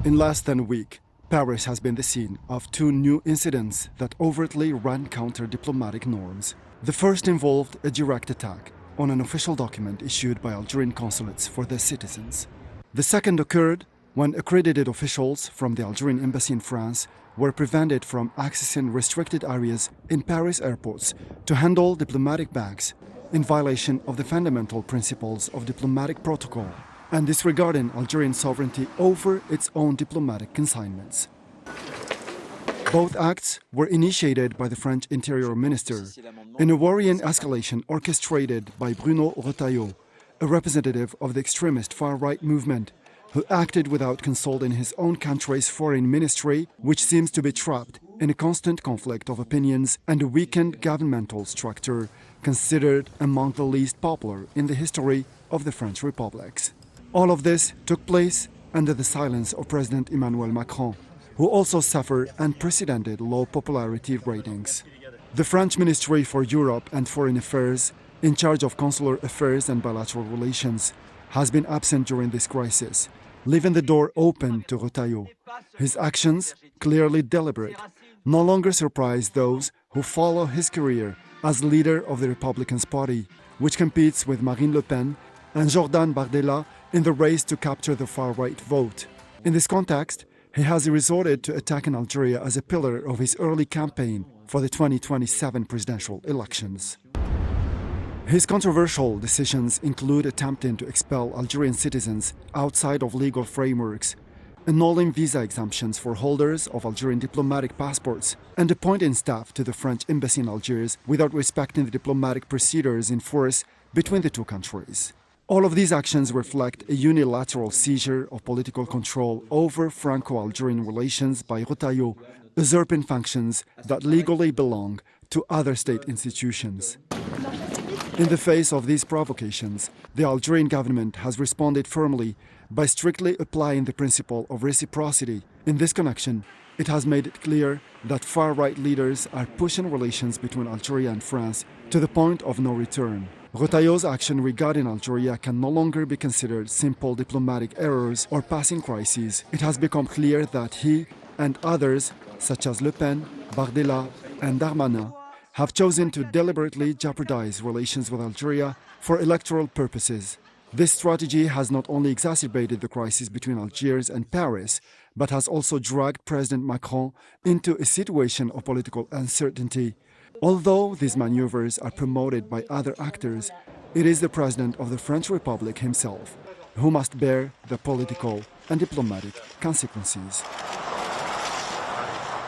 In less than a week, Paris has been the scene of two new incidents that overtly ran counter diplomatic norms. The first involved a direct attack on an official document issued by Algerian consulates for their citizens. The second occurred when accredited officials from the Algerian embassy in France were prevented from accessing restricted areas in Paris airports to handle diplomatic bags in violation of the fundamental principles of diplomatic protocol and disregarding Algerian sovereignty over its own diplomatic consignments. Both acts were initiated by the French Interior Minister in a worrying escalation orchestrated by Bruno Retailleau, a representative of the extremist far-right movement, who acted without consulting his own country's foreign ministry, which seems to be trapped in a constant conflict of opinions and a weakened governmental structure considered among the least popular in the history of the French republics. All of this took place under the silence of President Emmanuel Macron, who also suffered unprecedented low popularity ratings. The French Ministry for Europe and Foreign Affairs, in charge of consular affairs and bilateral relations, has been absent during this crisis, leaving the door open to Retailleau. His actions, clearly deliberate, no longer surprise those who follow his career as leader of the Republican Party, which competes with Marine Le Pen and Jordan Bardella in the race to capture the far-right vote. In this context, he has resorted to attacking Algeria as a pillar of his early campaign for the 2027 presidential elections. His controversial decisions include attempting to expel Algerian citizens outside of legal frameworks, annulling visa exemptions for holders of Algerian diplomatic passports, and appointing staff to the French embassy in Algiers without respecting the diplomatic procedures in force between the two countries. All of these actions reflect a unilateral seizure of political control over Franco-Algerian relations by Retailleau, usurping functions that legally belong to other state institutions. In the face of these provocations, the Algerian government has responded firmly by strictly applying the principle of reciprocity. In this connection, it has made it clear that far-right leaders are pushing relations between Algeria and France to the point of no return. Retailleau's action regarding Algeria can no longer be considered simple diplomatic errors or passing crises. It has become clear that he and others, such as Le Pen, Bardella, and Darmanin, have chosen to deliberately jeopardize relations with Algeria for electoral purposes. This strategy has not only exacerbated the crisis between Algiers and Paris, but has also dragged President Macron into a situation of political uncertainty. Although these maneuvers are promoted by other actors, it is the President of the French Republic himself who must bear the political and diplomatic consequences.